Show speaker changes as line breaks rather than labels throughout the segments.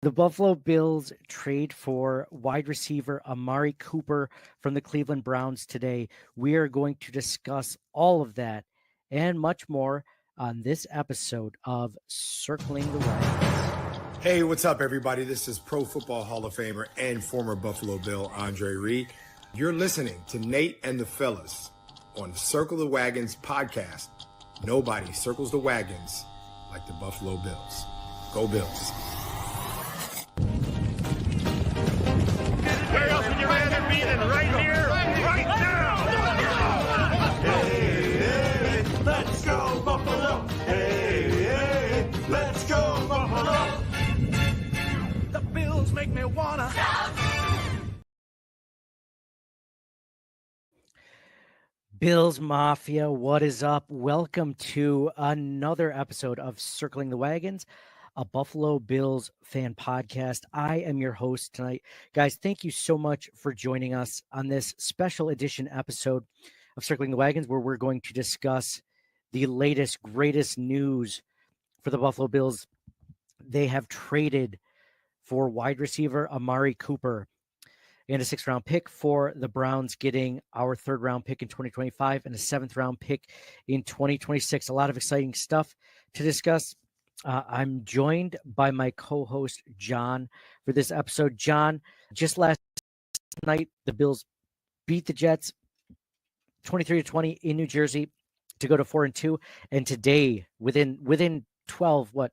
The Buffalo Bills trade for wide receiver Amari Cooper from the Cleveland Browns today. We are going to discuss all of that and much more on this episode of Circling the Wagons.
Hey, what's up, everybody? This is Pro Football Hall of Famer and former Buffalo Bill Andre Reed. You're listening to Nate and the Fellas on Circle the Wagons podcast. Nobody circles the wagons like the Buffalo Bills. Go Bills.
Where else would you rather be than right here, right now?
Hey, hey, let's go Buffalo. Hey, hey, let's go Buffalo.
The Bills make me wanna.
Bills Mafia, what is up? Welcome to another episode of Circling the Wagons, a Buffalo Bills fan podcast. I am your host tonight. Guys, thank you so much for joining us on this special edition episode of Circling the Wagons, where we're going to discuss the latest, greatest news for the Buffalo Bills. They have traded for wide receiver Amari Cooper and a 6th-round pick for the Browns, getting our 3rd-round pick in 2025 and a 7th-round pick in 2026. A lot of exciting stuff to discuss. I'm joined by my co-host, John, for this episode. John, just last night, the Bills beat the Jets 23-20 in New Jersey to go to 4-2. And today, within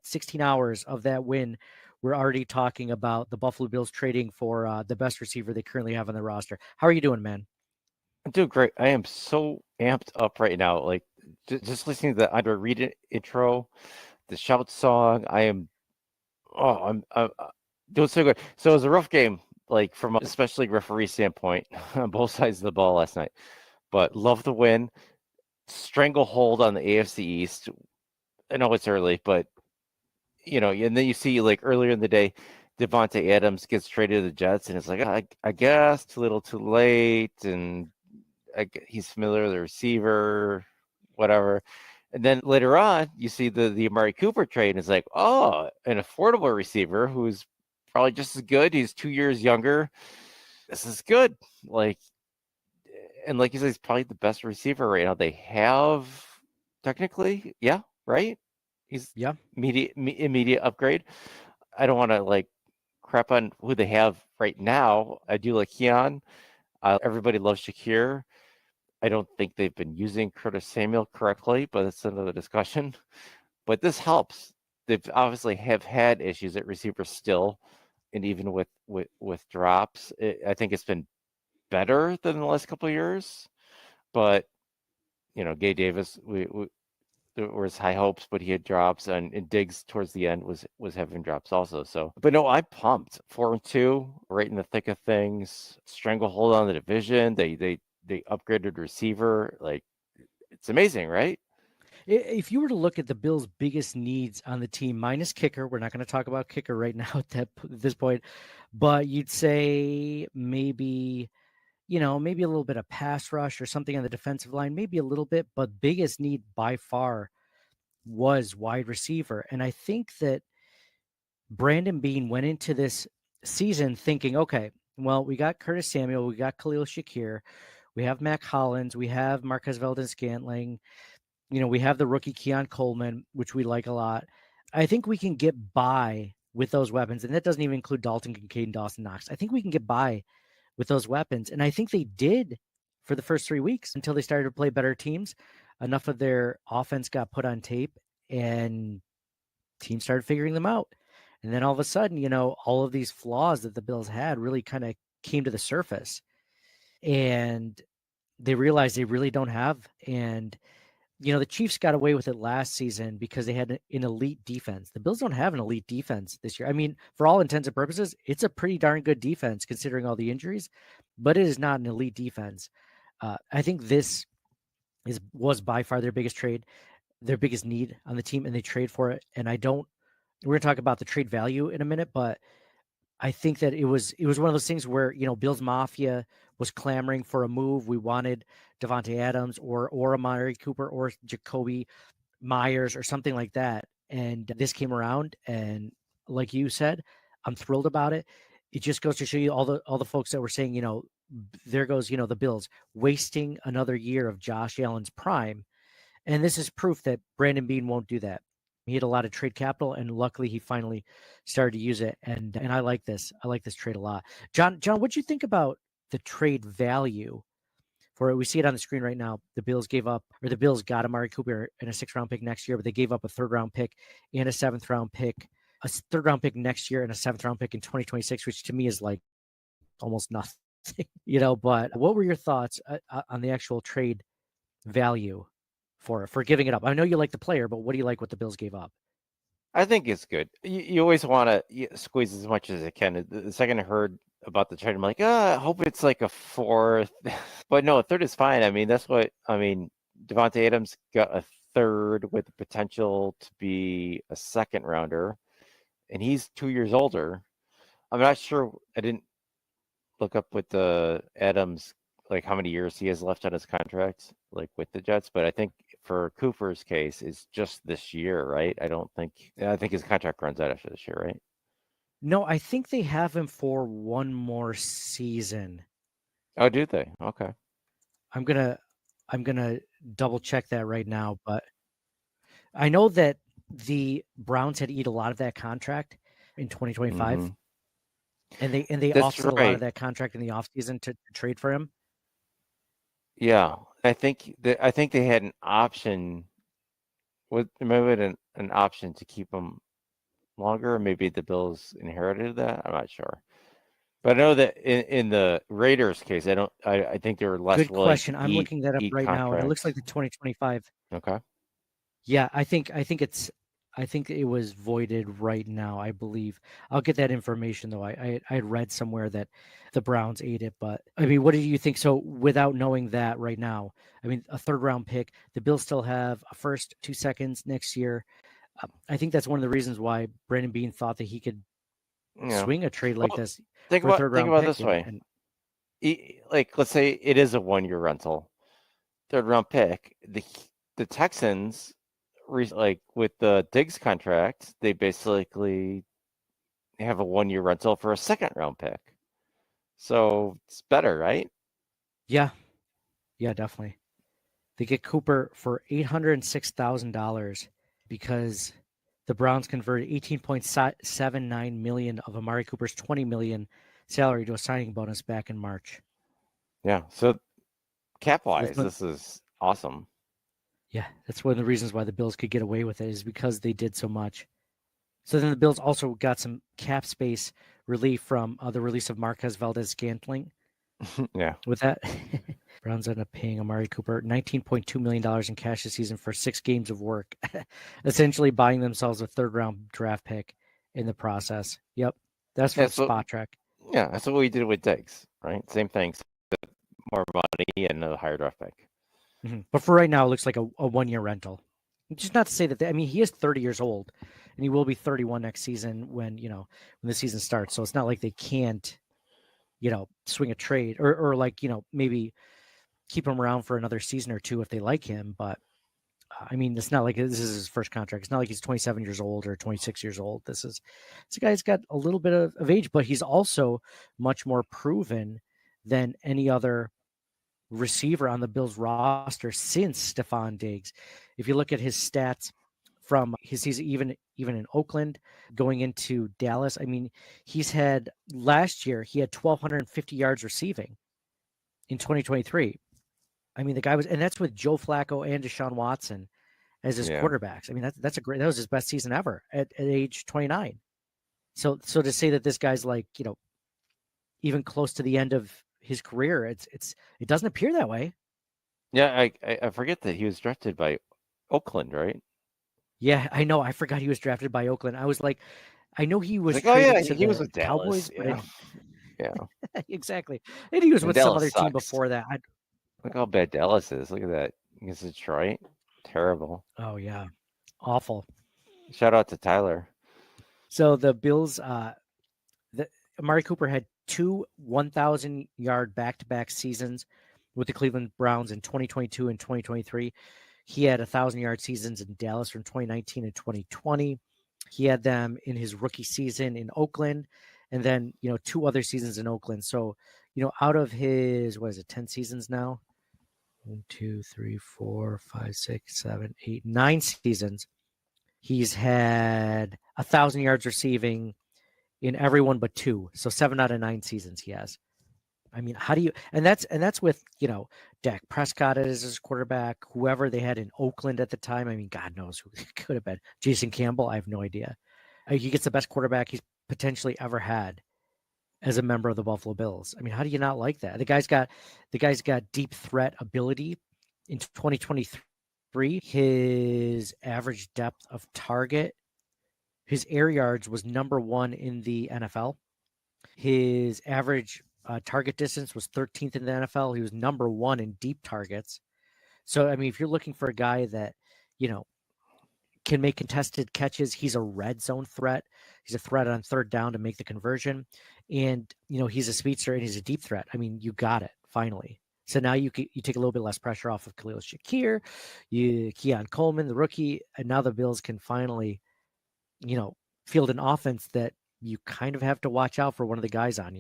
16 hours of that win, we're already talking about the Buffalo Bills trading for the best receiver they currently have on the roster. How are you doing, man?
I'm doing great. I am so amped up right now. Like just listening to the Andre Reed intro, the shout song. I'm doing so good. So it was a rough game, like from especially referee standpoint on both sides of the ball last night. But love the win. Stranglehold on the AFC East. I know it's early, but you know, and then you see like earlier in the day, Devontae Adams gets traded to the Jets, and it's like I guess too little, too late, and he's familiar with the receiver, whatever. And then later on, you see the Amari Cooper trade, and it's like, oh, an affordable receiver who's probably just as good. He's 2 years younger. This is good. Like, and like you said, he's probably the best receiver right now they have. Technically, yeah, right. He's immediate upgrade. I don't want to like crap on who they have right now. I do like Keon. Everybody loves Shakir. I don't think they've been using Curtis Samuel correctly, but that's another discussion. But this helps. They've obviously have had issues at receiver still, and even with drops, I think it's been better than the last couple of years. But you know, Gabe Davis, there was high hopes, but he had drops, and Diggs towards the end was having drops also. So, but no, I'm pumped. 4-2, right in the thick of things. Stranglehold on the division. They upgraded receiver. Like, it's amazing, right?
If you were to look at the Bills' biggest needs on the team, minus kicker, we're not going to talk about kicker right now at this point, but you'd say maybe a little bit of pass rush or something on the defensive line, maybe a little bit, but biggest need by far was wide receiver. And I think that Brandon Beane went into this season thinking, okay, well, we got Curtis Samuel, we got Khalil Shakir, we have Mac Hollins, we have Marquez Valdes-Scantling, we have the rookie Keon Coleman, which we like a lot. I think we can get by with those weapons, and that doesn't even include Dalton Kincaid and Dawson Knox. I think we can get by with those weapons, and I think they did for the first 3 weeks until they started to play better teams. Enough of their offense got put on tape, and teams started figuring them out. And then all of a sudden, all of these flaws that the Bills had really kind of came to the surface, and they realized they really don't have. And the Chiefs got away with it last season because they had an elite defense. The Bills don't have an elite defense this year. I mean, for all intents and purposes, it's a pretty darn good defense considering all the injuries, but it is not an elite defense. I think this was by far their biggest trade, their biggest need on the team, and they trade for it. And we're going to talk about the trade value in a minute, but I think that it was one of those things where, Bills Mafia was clamoring for a move. We wanted Devontae Adams or Amari Cooper or Jacoby Myers or something like that. And this came around, and like you said, I'm thrilled about it. It just goes to show you all the folks that were saying, there goes, the Bills wasting another year of Josh Allen's prime. And this is proof that Brandon Beane won't do that. He had a lot of trade capital, and luckily he finally started to use it. And I like this. I like this trade a lot. John, what'd you think about the trade value for it? We see it on the screen right now. The Bills got Amari Cooper in a 6th-round pick next year, but they gave up a 3rd-round pick and a 7th-round pick, a 3rd-round pick next year, and a 7th-round pick in 2026, which to me is like almost nothing, But what were your thoughts on the actual trade value for giving it up? I know you like the player, but what do you like what the Bills gave up?
I think it's good. You always want to squeeze as much as you can. The second I heard about the trade, I'm like, I hope it's like a 4th. But no, a 3rd is fine. I mean, Devontae Adams got a 3rd with the potential to be a 2nd rounder, and he's 2 years older. I'm not sure. I didn't look up with the Adams, like how many years he has left on his contract, like with the Jets. But I think for Cooper's case, it's just this year, right? I think his contract runs out after this year, right?
No, I think they have him for one more season.
Oh, do they? Okay.
I'm gonna double check that right now, but I know that the Browns had eat a lot of that contract in 2025.
Mm-hmm.
And they
That's
offset a lot
right.
of that contract in the offseason to trade for him.
Yeah, I think they had an option. Maybe an option to keep him longer. Maybe the Bills inherited that. I'm not sure. But I know that in the Raiders case, I think they were less
Good
willing
question.
to
I'm looking that up
eat
right now, and it looks
contracts.
like the 2025.
Okay.
Yeah, I think it was voided right now, I believe. I'll get that information though. I had read somewhere that the Browns ate it, but I mean, what do you think? So without knowing that right now, I mean, a 3rd-round pick, the Bills still have a 1st, 2 seconds next year. I think that's one of the reasons why Brandon Beane thought that he could swing a trade like this for a 3rd-round pick.
This way. Like, let's say it is a 1-year rental, 3rd-round pick. The Texans, like with the Diggs contract, they basically have a 1-year rental for a 2nd-round pick. So it's better, right?
Yeah, definitely. They get Cooper for $806,000 because the Browns converted $18.79 million of Amari Cooper's $20 million salary to a signing bonus back in March.
Yeah. So cap-wise, this is awesome.
Yeah, that's one of the reasons why the Bills could get away with it, is because they did so much. So then the Bills also got some cap space relief from the release of Marquez Valdez-Scantling.
Yeah.
With that, Browns ended up paying Amari Cooper $19.2 million in cash this season for 6 games of work, essentially buying themselves a 3rd-round draft pick in the process. Yep, that's from Spot Track.
Yeah, that's what we did with Diggs, right? Same thing, more money and a higher draft pick.
Mm-hmm. But for right now, it looks like a 1-year rental. Just not to say that, he is 30 years old, and he will be 31 next season when the season starts. So it's not like they can't, swing a trade or like, maybe keep him around for another season or 2 if they like him. But it's not like this is his first contract. It's not like he's 27 years old or 26 years old. This guy's got a little bit of age, but he's also much more proven than any other receiver on the Bills roster since Stephon Diggs. If you look at his stats from his season, even in Oakland, going into Dallas, he's had last year, he had 1,250 yards receiving in 2023. The guy was, and that's with Joe Flacco and Deshaun Watson as his quarterbacks. That was his best season ever at age 29. So to say that this guy's like, even close to the end of his career, it doesn't appear that way.
Yeah, I forget that he was drafted by Oakland, right?
Yeah, I know. I forgot he was drafted by Oakland. I was like, I know he was
traded
to
he was
the
with Dallas.
Cowboys.
Yeah.
Exactly. And he was with
Dallas
some other team
sucks.
before that.
Look how bad Dallas is. Look at that against Detroit. Terrible.
Oh yeah, awful.
Shout out to Tyler.
So the Bills, Amari Cooper had 2 1,000-yard back-to-back seasons with the Cleveland Browns in 2022 and 2023. He had 1,000-yard seasons in Dallas from 2019 and 2020. He had them in his rookie season in Oakland, and then 2 other seasons in Oakland. So out of his 10 seasons now, 1, 2, 3, 4, 5, 6, 7, 8, 9 seasons. He's had 1,000 yards receiving in every one but 2. So 7 out of 9 seasons he has. I mean, how do you? And that's with Dak Prescott as his quarterback, whoever they had in Oakland at the time. I mean, God knows who it could have been. Jason Campbell, I have no idea. He gets the best quarterback he's potentially ever had as a member of the Buffalo Bills. I mean, how do you not like that? The guy's got deep threat ability. In 2023, his average depth of target, his air yards was number 1 in the NFL. His average target distance was 13th in the NFL. He was number 1 in deep targets. So, I mean, if you're looking for a guy that, can make contested catches, he's a red zone threat. He's a threat on third down to make the conversion. And, he's a speedster and he's a deep threat. I mean, you got it finally. So now you take a little bit less pressure off of Khalil Shakir, Keon Coleman, the rookie, and now the Bills can finally, field an offense that you kind of have to watch out for one of the guys on,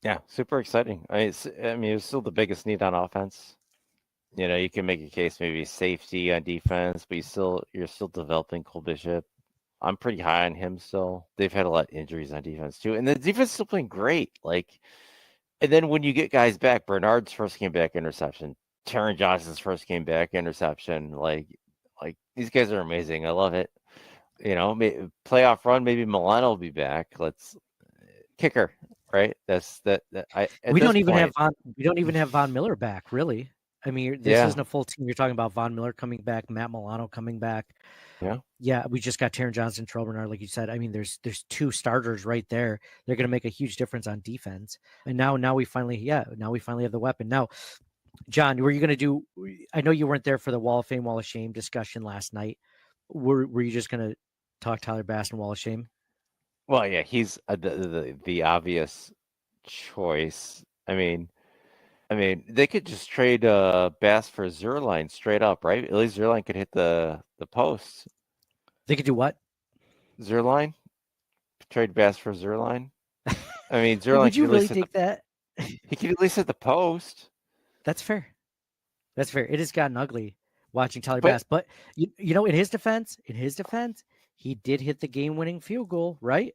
Yeah, super exciting. It was still the biggest need on offense. You can make a case maybe safety on defense, but you're still developing Cole Bishop. I'm pretty high on him still. They've had a lot of injuries on defense too, and the defense is still playing great. And then when you get guys back, Bernard's first game back interception, Taron Johnson's first game back interception. Like these guys are amazing. I love it. Playoff run, maybe Milano will be back. Let's kicker, right?
We don't even have Von Miller back, really. I mean, this isn't a full team. You're talking about Von Miller coming back, Matt Milano coming back. Yeah, we just got Taron Johnson, Terrell Bernard, like you said. I mean, there's 2 starters right there. They're going to make a huge difference on defense. And now we finally have the weapon. Now, John, were you going to do? I know you weren't there for the Wall of Fame, Wall of Shame discussion last night. Were you just going to talk Tyler Bass and Wall of Shame?
Well, yeah, he's the obvious choice. I mean, they could just trade Bass for Zerline straight up, right? At least Zerline could hit the post.
They could do what?
Zerline? Trade Bass for Zerline? I mean, Zerline.
Would you really take that?
He could at least hit the post.
That's fair. It has gotten ugly watching Tyler Bass, but in his defense, he did hit the game-winning field goal, right?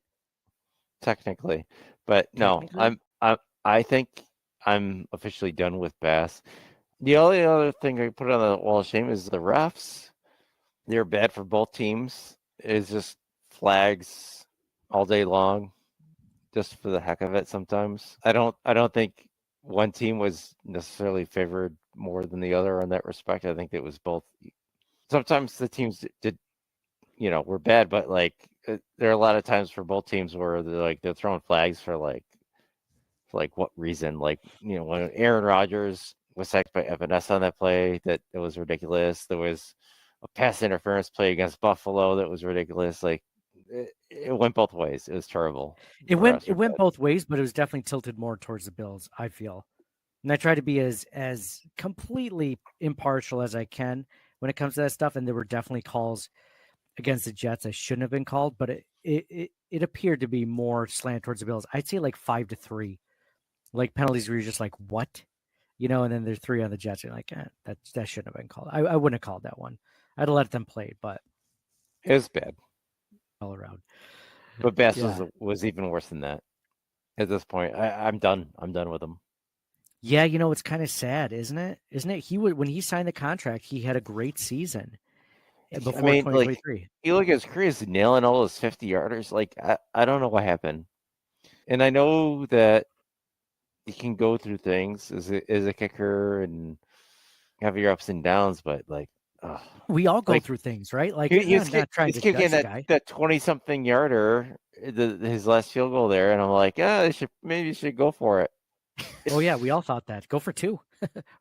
Technically, but no, I think I'm officially done with Bass. The only other thing I put on the Wall of Shame is the refs. They're bad for both teams. It's just flags all day long, just for the heck of it. Sometimes I don't think one team was necessarily favored more than the other in that respect. I think it was both. Sometimes the teams did, were bad, but there are a lot of times for both teams where they're throwing flags for what reason? When Aaron Rodgers was sacked by Evanescence on that play, that was ridiculous. There was a pass interference play against Buffalo that was ridiculous. It went both ways. It was terrible.
It went both ways, but it was definitely tilted more towards the Bills, I feel. And I try to be as completely impartial as I can when it comes to that stuff. And there were definitely calls against the Jets that shouldn't have been called, but it appeared to be more slant towards the Bills. I'd say 5-3, penalties where you're just like, what? And then there's 3 on the Jets. You're like, that shouldn't have been called. I wouldn't have called that one. I'd have let them play, but
it was bad
all around.
But Bass was even worse than that. At this point, I'm done. I'm done with him.
Yeah, it's kind of sad, isn't it? Isn't it? When he signed the contract, he had a great season before 2023.
You look at his career, he's nailing all his 50-yarders. I don't know what happened. And I know that you can go through things as a kicker and have your ups and downs, but
we all go through things, right?
He's
not trying to judge the guy.
That 20-something yarder, his last field goal there, and I'm like, maybe you should go for it.
Oh yeah, we all thought that. Go for 2,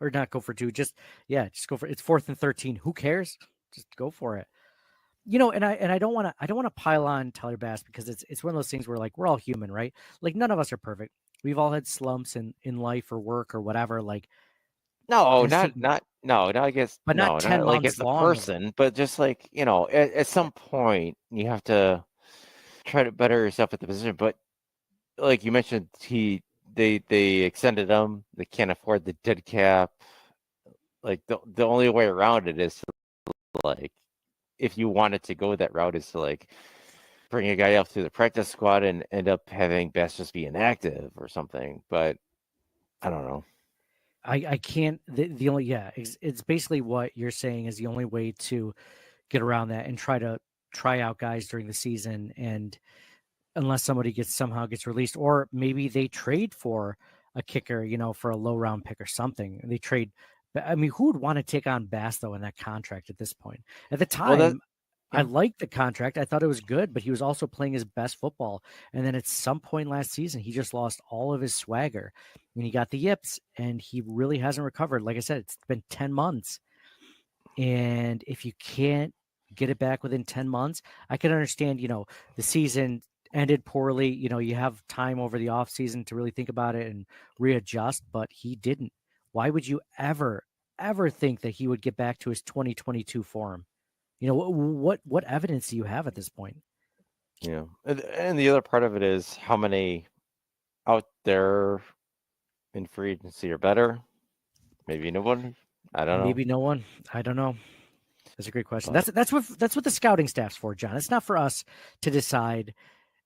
or not go for 2. Just go for it. It's 4th and 13. Who cares? Just go for it. And I don't want to pile on Tyler Bass because it's one of those things where we're all human, right? None of us are perfect. We've all had slumps in life or work or whatever.
No,
And it's taking,
I guess
but not
no,
10
not like as
months
a
long of,
person, but just like, at
yeah,
some point you have to try to better yourself at the position. But like you mentioned, they extended him. They can't afford the dead cap. Like the only way around it is to, like, if you wanted to go that route, is to like bring a guy up to the practice squad and end up having Bass just be inactive or something. But I don't know.
I can't, the only, yeah, it's basically what you're saying is the only way to get around that and try out guys during the season. And unless somebody somehow gets released, or maybe they trade for a kicker, for a low round pick or something. They trade. I mean, who would want to take on Bass though in that contract at this point? At the
Well, that
time, I
yeah,
liked the contract. I thought it was good, but he was also playing his best football. And then at some point last season, he just lost all of his swagger. And he got the yips, and he really hasn't recovered. Like I said, it's been 10 months. And if you can't get it back within 10 months, I can understand, the season ended poorly. You have time over the off season to really think about it and readjust, but he didn't. Why would you ever think that he would get back to his 2022 form? What evidence do you have at this point?
and the other part of it is how many out there in free agency are better. Maybe no one. I don't know.
Maybe no one. I don't know. That's a great question.
But
That's what the scouting staff's for, John. It's not for us to decide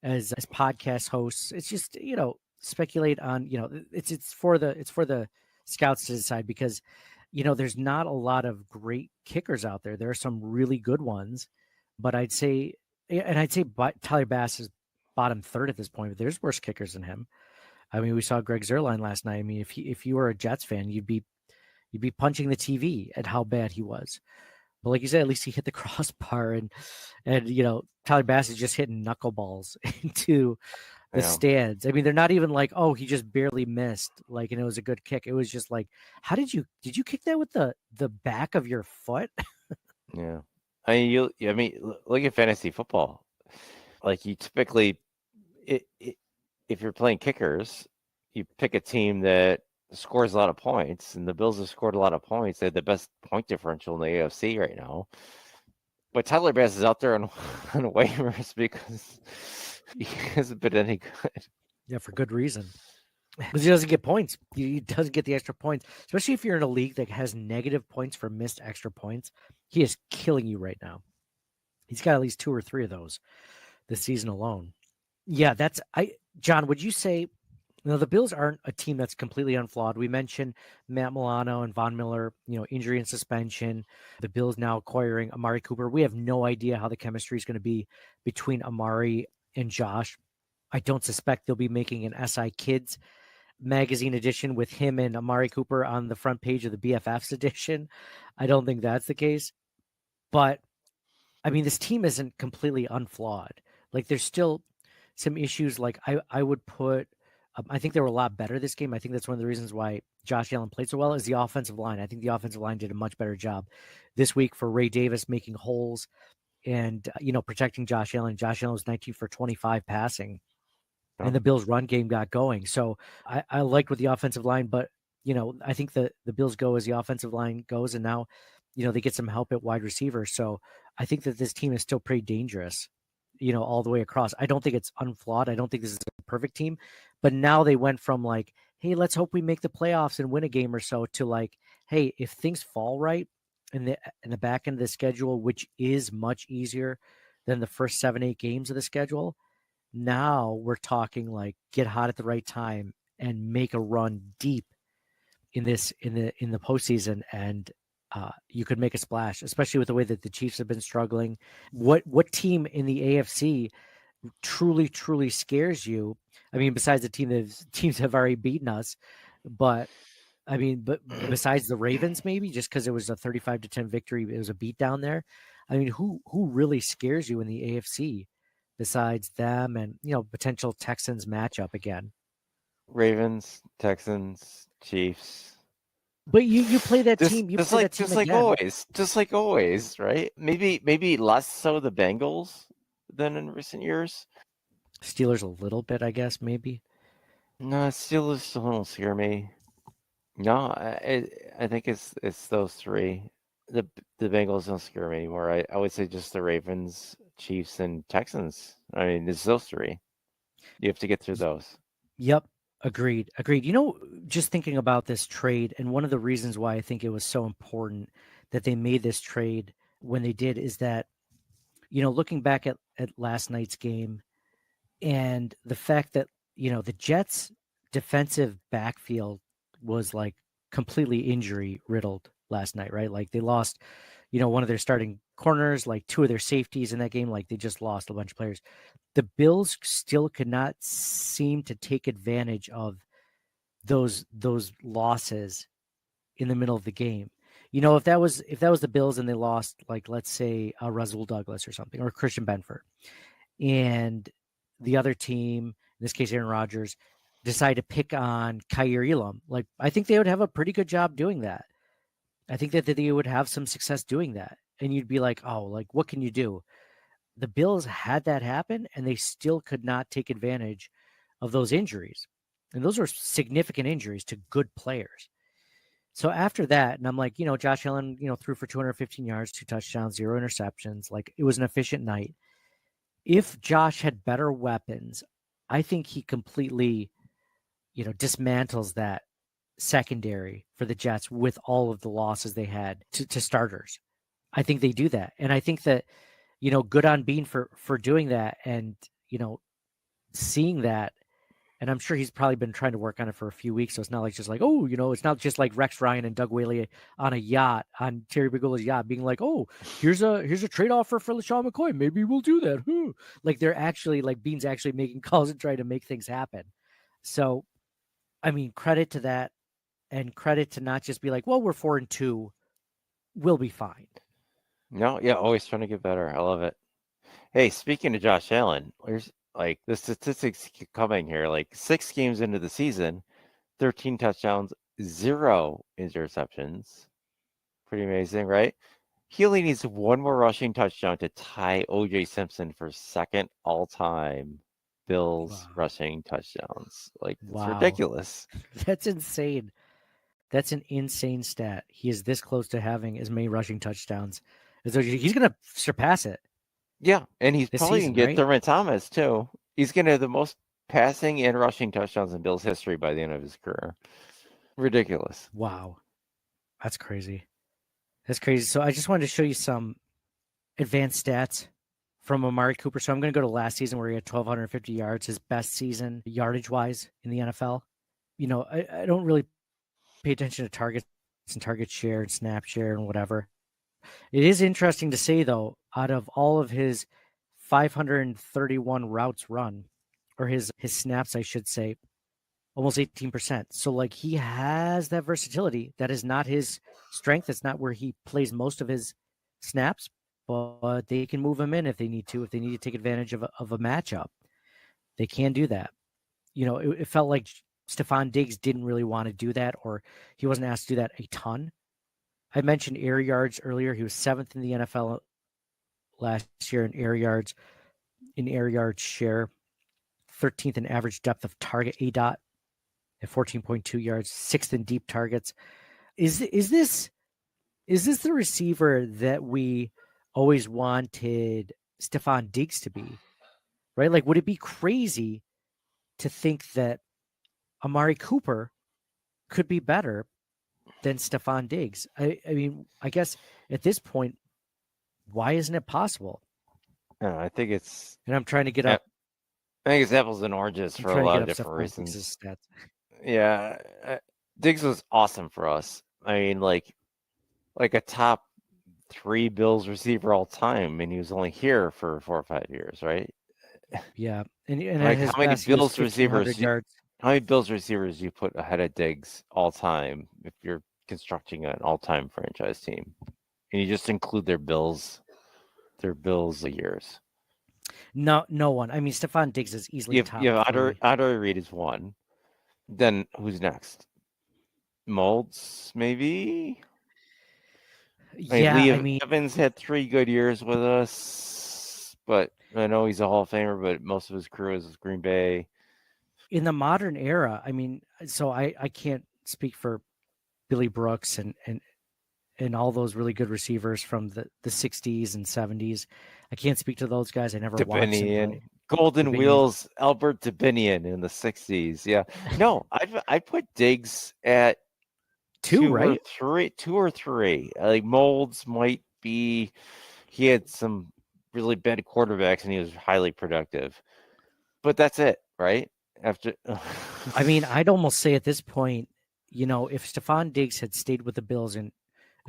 as podcast hosts. It's just, speculate on, it's for the scouts to decide, because there's not a lot of great kickers out there. There are some really good ones, but I'd say Tyler Bass is bottom third at this point, but there's worse kickers than him. I mean, we saw Greg Zuerlein last night. I mean, if you were a Jets fan, you'd be punching the TV at how bad he was. But like you said, at least he hit the crossbar, and Tyler Bass is just hitting knuckleballs into the
yeah,
stands. I mean, they're not even like, oh, he just barely missed, like, and it was a good kick. It was just like, how did you kick that with the back of your foot?
yeah. I mean, look at fantasy football. Like you typically, if you're playing kickers, you pick a team that scores a lot of points, and the Bills have scored a lot of points. They have the best point differential in the AFC right now. But Tyler Bass is out there on waivers because he hasn't been any good.
Yeah, for good reason. Because he doesn't get points. He doesn't get the extra points, especially if you're in a league that has negative points for missed extra points. He is killing you right now. He's got at least 2 or 3 of those this season alone. Yeah, John, would you say, the Bills aren't a team that's completely unflawed? We mentioned Matt Milano and Von Miller, injury and suspension. The Bills now acquiring Amari Cooper. We have no idea how the chemistry is going to be between Amari and Josh. I don't suspect they'll be making an SI Kids magazine edition with him and Amari Cooper on the front page of the BFFs edition. I don't think that's the case. But I mean, this team isn't completely unflawed. Like, there's still some issues. Like, I would put, I think they were a lot better this game. I think that's one of the reasons why Josh Allen played so well is the offensive line. I think the offensive line did a much better job this week for Ray Davis making holes and, protecting Josh Allen. Josh Allen was 19 for 25 passing,
Yeah.
and the Bills' run game got going. So I liked what the offensive line, but I think the Bills go as the offensive line goes, and now they get some help at wide receiver. So I think that this team is still pretty dangerous, all the way across. I don't think it's unflawed. I don't think this is a perfect team, but now they went from like, hey, let's hope we make the playoffs and win a game or so, to like, hey, if things fall right in the back end of the schedule, which is much easier than the first 7-8 games of the schedule. Now we're talking like get hot at the right time and make a run deep in the postseason, and you could make a splash, especially with the way that the Chiefs have been struggling. What team in the AFC truly scares you? I mean, besides the teams have already beaten us, but I mean, but besides the Ravens, maybe just because it was a 35-10 victory, it was a beat down there. I mean, who really scares you in the AFC besides them and potential Texans matchup again?
Ravens, Texans, Chiefs.
But you play that
Just,
team, you
just
play
like,
that team again.
just like always, right? Maybe less so the Bengals than in recent years.
Steelers a little bit, I guess, maybe.
No, Steelers still don't scare me. No, I think it's those three. The Bengals don't scare me anymore. I would say just the Ravens, Chiefs, and Texans. I mean, it's those three. You have to get through those.
Yep. Agreed. Agreed. Just thinking about this trade, and one of the reasons why I think it was so important that they made this trade when they did is that, looking back at last night's game and the fact that, the Jets' defensive backfield was like completely injury riddled last night, right? Like they lost, one of their starting corners, like two of their safeties in that game, like they just lost a bunch of players. The Bills still could not seem to take advantage of those losses in the middle of the game. If that was the Bills and they lost, like let's say Rasul Douglas or something, or Christian Benford, and the other team, in this case Aaron Rodgers, decide to pick on Kaiir Elam, like I think they would have a pretty good job doing that. I think that they would have some success doing that, and you'd be like, oh, like what can you do? The Bills had that happen, and they still could not take advantage of those injuries. And those were significant injuries to good players. So after that, and I'm like, Josh Allen, threw for 215 yards, 2 touchdowns, 0 interceptions. Like it was an efficient night. If Josh had better weapons, I think he completely, dismantles that secondary for the Jets with all of the losses they had to starters. I think they do that. And I think that, good on Beane for doing that and, seeing that. And I'm sure he's probably been trying to work on it for a few weeks. So it's not like just like, oh, it's not just like Rex Ryan and Doug Whaley on a yacht, on Terry Biggola's yacht, being like, oh, here's a trade offer for LaShawn McCoy. Maybe we'll do that. Like they're actually like Beane's actually making calls and trying to make things happen. So, I mean, credit to that, and credit to not just be like, well, we're 4-2, we'll be fine.
No, yeah, always trying to get better. I love it. Hey, speaking of Josh Allen, there's like the statistics keep coming here. Like 6 games into the season, 13 touchdowns, 0 interceptions. Pretty amazing, right? He only needs one more rushing touchdown to tie O.J. Simpson for second all-time Bills rushing touchdowns. Like, it's ridiculous.
That's insane. That's an insane stat. He is this close to having as many rushing touchdowns as OJ. He's going to surpass it.
Yeah, and he's probably going to get Thurman Thomas, too. He's going to have the most passing and rushing touchdowns in Bills history by the end of his career. Ridiculous.
Wow. That's crazy. That's crazy. So I just wanted to show you some advanced stats from Amari Cooper. So I'm going to go to last season where he had 1,250 yards, his best season yardage-wise in the NFL. I don't really pay attention to targets and target share and snap share and whatever. It is interesting to say, though, out of all of his 531 routes run, or his snaps, I should say, almost 18%. So, like, he has that versatility. That is not his strength. It's not where he plays most of his snaps, but they can move him in if they need to take advantage of a matchup. They can do that. It felt like Stephon Diggs didn't really want to do that, or he wasn't asked to do that a ton. I mentioned air yards earlier. He was 7th in the NFL last year in air yards share, 13th in average depth of target ADOT at 14.2 yards, 6th in deep targets. Is this the receiver that we always wanted Stephon Diggs to be? Right? Like, would it be crazy to think that Amari Cooper could be better than Stephon Diggs? I mean, I guess at this point, why isn't it possible?
I think it's...
And I'm trying to get up.
I think it's apples and oranges for a lot of different reasons. Yeah. Diggs was awesome for us. I mean, like a top 3 Bills receiver all time, and he was only here for 4 or 5 years, right?
Yeah. And
like how many Bills receivers... How many Bills receivers you put ahead of Diggs all time if you're constructing an all-time franchise team, and you just include their Bills years?
No one. I mean, Stephon Diggs is easily top.
Yeah, Andre Reed is one. Then who's next? Moulds, maybe.
Yeah,
I mean, Evans had 3 good years with us, but I know he's a Hall of Famer. But most of his career was with Green Bay.
In the modern era, I mean, so I can't speak for Billy Brooks and all those really good receivers from the 60s and 70s. I can't speak to those guys. I never watched them play.
Golden
Beane.
Wheels, Albert Beane in the 60s. Yeah. No, I put Diggs at
Two,
two
right?
or three. Like Molds might be, he had some really bad quarterbacks and he was highly productive. But that's it, right? After
I mean, I'd almost say at this point, if Stephon Diggs had stayed with the Bills and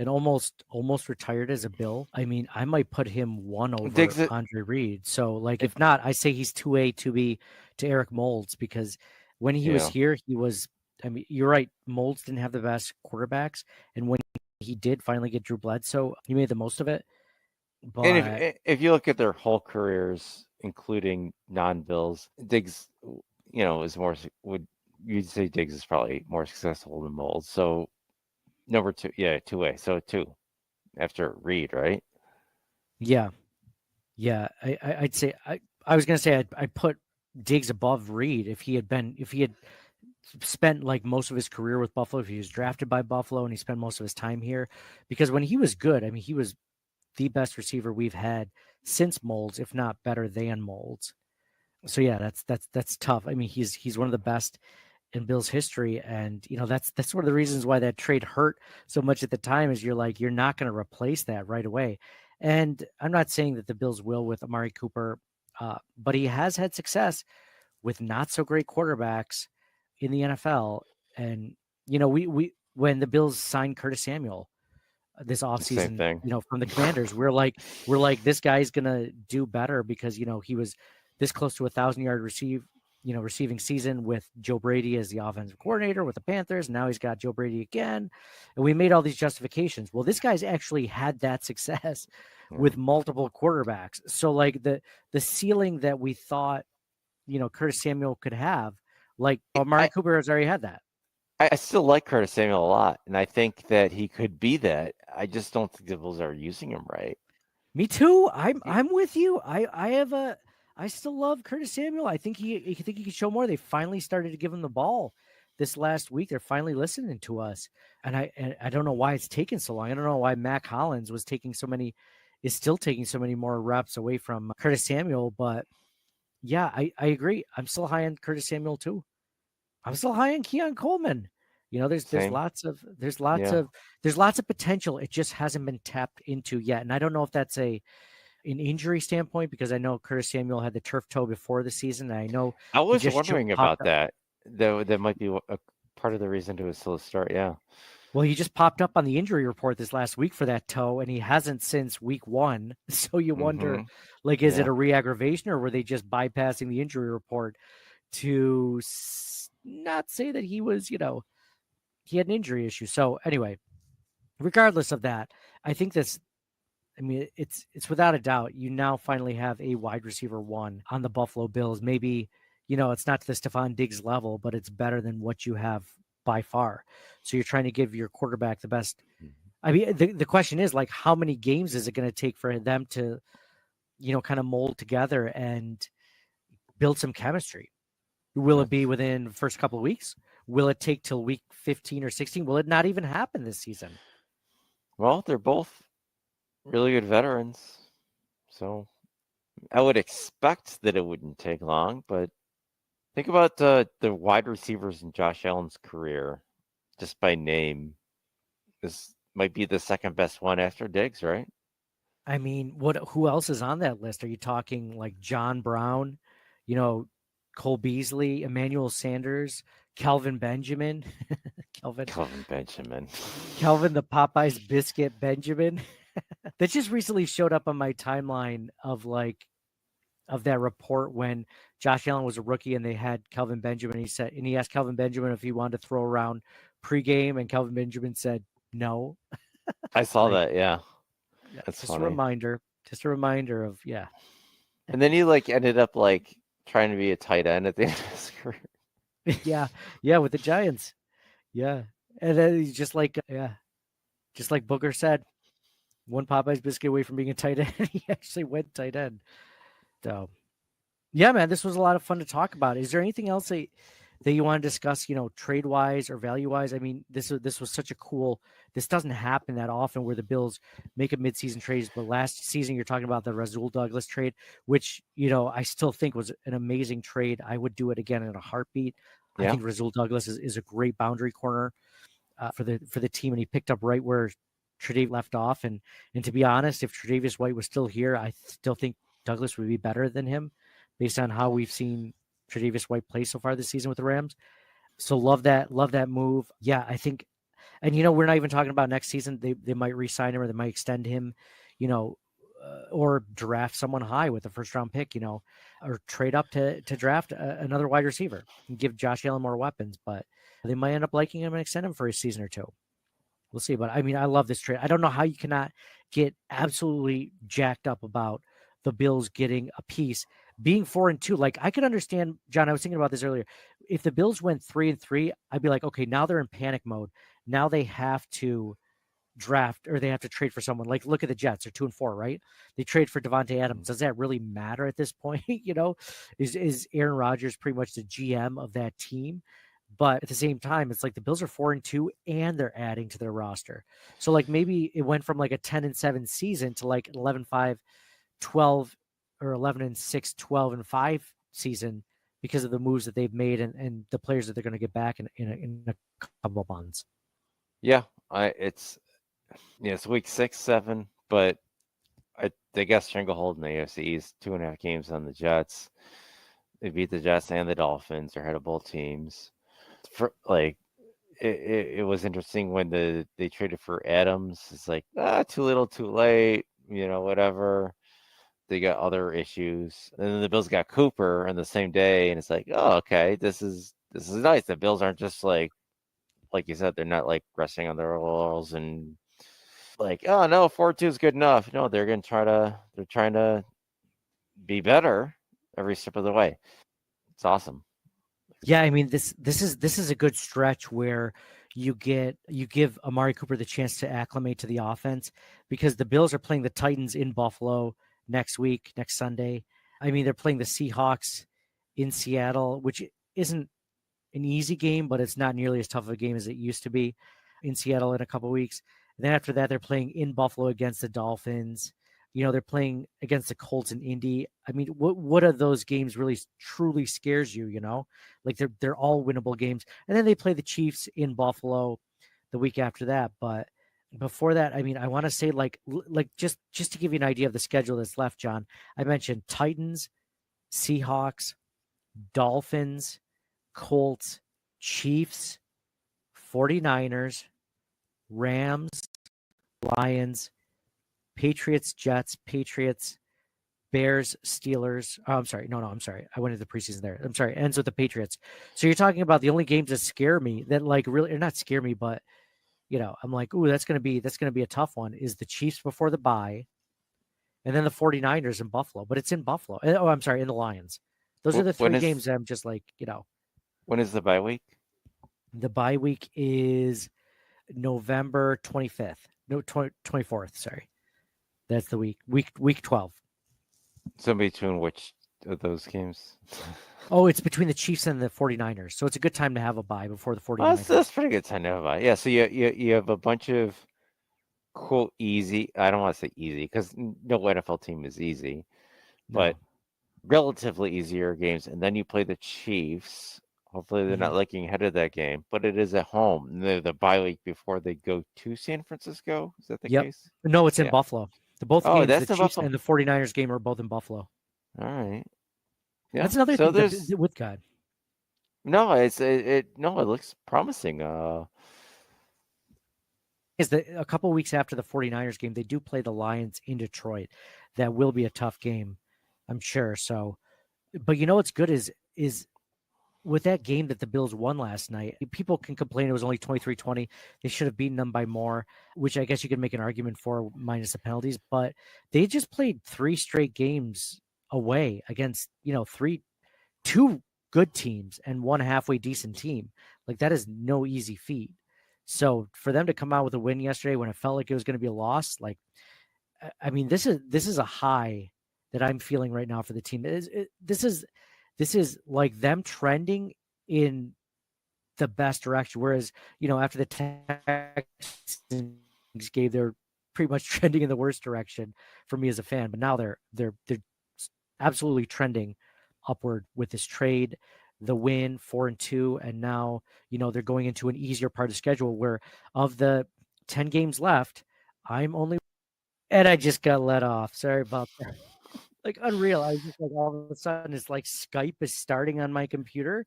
almost retired as a Bill, I mean, I might put him one over
Diggs,
Andre Reed. So, like, if not, I say he's 2A, 2B to Eric Molds, because when he was here, he was, I mean, you're right, Molds didn't have the best quarterbacks. And when he did finally get Drew Bledsoe, he made the most of it. But
and if you look at their whole careers, including non-Bills, Diggs, is more, you'd say Diggs is probably more successful than Molds. So number two, 2A. So 2 after Reed, right?
yeah. I'd say I was gonna say I'd put Diggs above Reed if he had spent like most of his career with Buffalo, if he was drafted by Buffalo and he spent most of his time here, because when he was good, I mean, he was the best receiver we've had since Molds, if not better than Molds. So yeah, that's tough. I mean, he's one of the best in Bill's history, and that's one of the reasons why that trade hurt so much at the time. Is you're not going to replace that right away. And I'm not saying that the Bills will with Amari Cooper, but he has had success with not so great quarterbacks in the NFL. And we when the Bills signed Curtis Samuel this offseason, from the Commanders, we're like this guy's gonna do better because he was this close to 1,000-yard receiving season with Joe Brady as the offensive coordinator with the Panthers. Now he's got Joe Brady again, and we made all these justifications. Well, this guy's actually had that success with multiple quarterbacks. So like the ceiling that we thought Curtis Samuel could have, like Amari Cooper has already had that.
I still like Curtis Samuel a lot, and I think that he could be that. I just don't think the Bills are using him right.
Me too. I'm with you. I still love Curtis Samuel. I think he can show more. They finally started to give him the ball this last week. They're finally listening to us, and I don't know why it's taken so long. I don't know why Mac Hollins is still taking so many more reps away from Curtis Samuel. But yeah, I agree. I'm still high on Curtis Samuel too. I'm still high on Keon Coleman. There's lots of potential. It just hasn't been tapped into yet. And I don't know if that's an injury standpoint, because I know Curtis Samuel had the turf toe before the season. And I know
I was wondering about that. That might be a part of the reason to his slow start. Yeah.
Well, he just popped up on the injury report this last week for that toe, and he hasn't since week 1. So you wonder, is it a re-aggravation, or were they just bypassing the injury report to not say that he was, he had an injury issue. So anyway, regardless of that, I think it's without a doubt, you now finally have a wide receiver 1 on the Buffalo Bills. Maybe, it's not to the Stephon Diggs level, but it's better than what you have by far. So you're trying to give your quarterback the best. I mean, the question is, like, how many games is it going to take for them to, kind of mold together and build some chemistry? Will it be within the first couple of weeks? Will it take till week 15 or 16? Will it not even happen this season?
Well, they're both really good veterans. So I would expect that it wouldn't take long, but think about the wide receivers in Josh Allen's career, just by name. This might be the second best one after Diggs, right?
I mean, who else is on that list? Are you talking like John Brown, Cole Beasley, Emmanuel Sanders, Kelvin Benjamin, Kelvin
Benjamin,
Kelvin the Popeyes biscuit Benjamin? That just recently showed up on my timeline of that report when Josh Allen was a rookie and they had Kelvin Benjamin. He asked Kelvin Benjamin if he wanted to throw around pregame, and Kelvin Benjamin said no.
I saw that. Yeah.
That's just funny. Just a reminder of, yeah.
And then he ended up trying to be a tight end at the end of his career.
Yeah, with the Giants. Yeah. And then he's just like Booker said, one Popeye's biscuit away from being a tight end. He actually went tight end. So, yeah, man, this was a lot of fun to talk about. Is there anything else that you want to discuss, trade wise or value wise? I mean, this was such a cool. This doesn't happen that often where the Bills make a midseason trades. But last season, you're talking about the Rasul Douglas trade, which I still think was an amazing trade. I would do it again in a heartbeat. I
Yeah.
think Rasul Douglas is a great boundary corner for the team, and he picked up right where Tre'Davious left off. And to be honest, if Tre'Davious White was still here, I still think Douglas would be better than him, based on how we've seen Tre'Davious White play so far this season with the Rams. So love that move. Yeah, I think, and we're not even talking about next season. They might re-sign him, or they might extend him, or draft someone high with a first round pick, or trade up to draft another wide receiver and give Josh Allen more weapons. But they might end up liking him and extend him for a season or two. We'll see. But I mean, I love this trade. I don't know how you cannot get absolutely jacked up about the Bills getting a piece, being 4-2. Like, I could understand, John, I was thinking about this earlier. If the Bills went 3-3, I'd be like, okay, now they're in panic mode. Now they have to draft, or they have to trade for someone. Like, look at the Jets. They're 2-4, right? They trade for Devontae Adams. Does that really matter at this point? Is Aaron Rodgers pretty much the GM of that team? But at the same time, it's like the Bills are 4-2 and they're adding to their roster. So like maybe it went from like a 10-7 season to like 11-5, 12, or 11-6, 12-5 season because of the moves that they've made and the players that they're going to get back in a couple of months.
Yeah, it's week 6, 7, but they got stranglehold in the AFC East. 2.5 games on the Jets. They beat the Jets and the Dolphins. They're ahead of both teams. It was interesting when they traded for Adams. It's like, too little, too late. Whatever. They got other issues, and then the Bills got Cooper on the same day, and it's like, oh, okay, this is nice. The Bills aren't just like you said, they're not like resting on their laurels and like, oh no, 4-2 is good enough. No, they're trying to be better every step of the way. It's awesome.
Yeah, I mean, this is a good stretch where you give Amari Cooper the chance to acclimate to the offense, because the Bills are playing the Titans in Buffalo next Sunday. I mean, they're playing the Seahawks in Seattle, which isn't an easy game, but it's not nearly as tough of a game as it used to be in Seattle in a couple of weeks. And then after that, they're playing in Buffalo against the Dolphins. They're playing against the Colts and Indy. I mean, what of those games really truly scares you? Like they're all winnable games. And then they play the Chiefs in Buffalo the week after that. But before that, I mean, I want to say like just to give you an idea of the schedule that's left, John, I mentioned Titans, Seahawks, Dolphins, Colts, Chiefs, 49ers, Rams, Lions, Patriots, Jets, Patriots, Bears, Steelers. Oh, I'm sorry. No, I'm sorry. I went into the preseason there. I'm sorry. Ends with the Patriots. So you're talking about the only games that scare me, that like really, or not scare me, but I'm like, ooh, that's gonna be a tough one, is the Chiefs before the bye, and then the 49ers in Buffalo. But it's in Buffalo. Oh, I'm sorry, in the Lions. Those are the three games that I'm just like,
When is the bye week?
The bye week is November 25th. No, 24th. Sorry. That's the week 12.
So between which of those games?
Oh, it's between the Chiefs and the 49ers. So it's a good time to have a bye before the 49ers.
That's pretty good time to have a bye. Yeah, so you have a bunch of cool, easy. I don't want to say easy because no NFL team is easy, but relatively easier games. And then you play the Chiefs. Hopefully they're not looking ahead of that game, but it is at home. The bye week before they go to San Francisco. Is that the case?
No, it's in Buffalo. Both games,
that's
the Chiefs and the 49ers game, are both in Buffalo.
All right. Yeah.
That's another thing with God.
No, it looks promising.
Is that a couple weeks after the 49ers game, they do play the Lions in Detroit. That will be a tough game, I'm sure. So, but what's good is with that game that the Bills won last night, people can complain it was only 23-20. They should have beaten them by more, which I guess you could make an argument for minus the penalties. But they just played 3 straight games away against, two good teams and one halfway decent team. Like, that is no easy feat. So for them to come out with a win yesterday when it felt like it was going to be a loss, like, I mean, this is a high that I'm feeling right now for the team. This is like them trending in the best direction. Whereas, after the Texans game, they're pretty much trending in the worst direction for me as a fan. But now they're absolutely trending upward with this trade, the win 4-2, and now they're going into an easier part of the schedule where of the 10 games left, I'm only and I just got let off. Sorry about that. Like unreal. I was just like all of a sudden it's like Skype is starting on my computer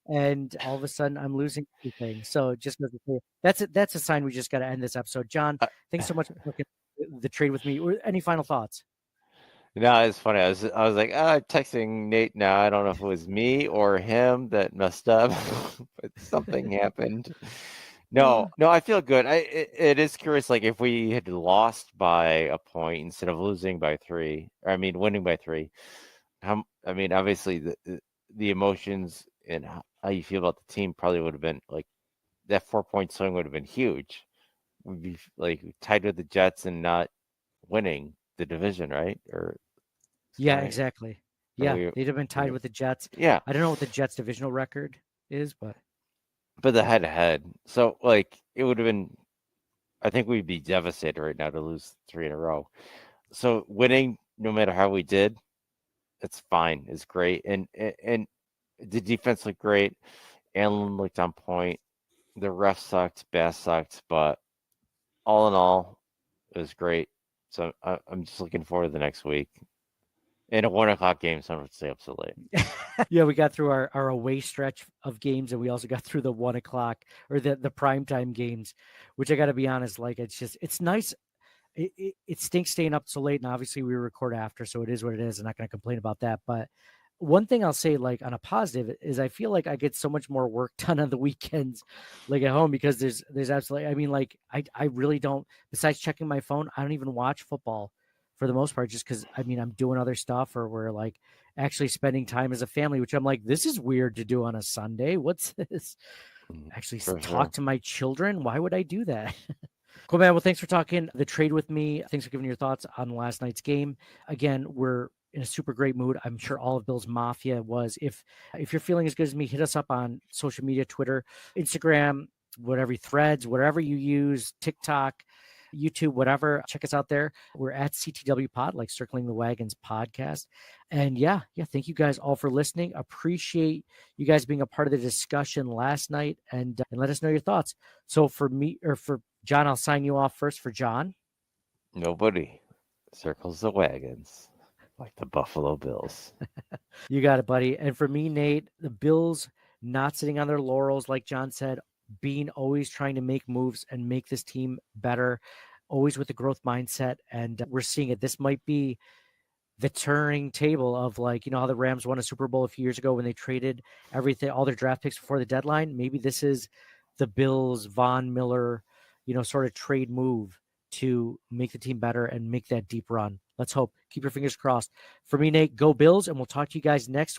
and all of a sudden I'm losing everything. So just goes to say, that's a sign we just got to end this episode. John, thanks so much for looking at the trade with me. Any final thoughts?
No, it's funny. I was like, texting Nate now. I don't know if it was me or him that messed up, but something happened. No, I feel good. It is curious, like if we had lost by a point instead of losing by 3, or I mean winning by 3. Obviously the emotions and how you feel about the team probably would have been like that 4-point swing would have been huge. We'd be like tied with the Jets and not winning the division, right?
Yeah,
Right?
exactly. Yeah, they'd have been tied with the Jets.
Yeah,
I don't know what the Jets' divisional record is, but
the head-to-head. So like it would have been. I think we'd be devastated right now to lose 3 in a row. So winning, no matter how we did, it's fine. It's great, and the defense looked great. Allen looked on point. The ref sucked. Bass sucked, but all in all, it was great. So I'm just looking forward to the next week. And a 1:00 game, so I don't have to stay up so late.
yeah, we got through our away stretch of games, and we also got through the 1:00 or the primetime games, which I got to be honest, like it's nice. It stinks staying up so late, and obviously we record after, so it is what it is. I'm not going to complain about that. But one thing I'll say, like on a positive, is I feel like I get so much more work done on the weekends, like at home, because there's absolutely. I mean, like I really don't. Besides checking my phone, I don't even watch football for the most part, just because I'm doing other stuff, or we're like actually spending time as a family, which I'm like, this is weird to do on a Sunday. What's this? Actually talk to my children? Why would I do that? Cool, man. Well, thanks for talking the trade with me. Thanks for giving your thoughts on last night's game. Again, we're in a super great mood. I'm sure all of Bill's Mafia was. If you're feeling as good as me, hit us up on social media, Twitter, Instagram, whatever Threads, whatever you use, TikTok, YouTube, whatever. Check us out there. We're at CTW Pod, like Circling the Wagons podcast. And yeah, thank you guys all for listening. Appreciate you guys being a part of the discussion last night, and let us know your thoughts. So for me, or for John, I'll sign you off first. For John,
nobody circles the wagons like the Buffalo Bills.
You got it, buddy. And for me, Nate, the Bills not sitting on their laurels, like John said, Beane always trying to make moves and make this team better, always with the growth mindset. And we're seeing it. This might be the turning table of, like, how the Rams won a Super Bowl a few years ago when they traded everything, all their draft picks before the deadline. Maybe this is the Bills, Von Miller, sort of trade move to make the team better and make that deep run. Let's hope. Keep your fingers crossed. For me, Nate, go Bills, and we'll talk to you guys next week.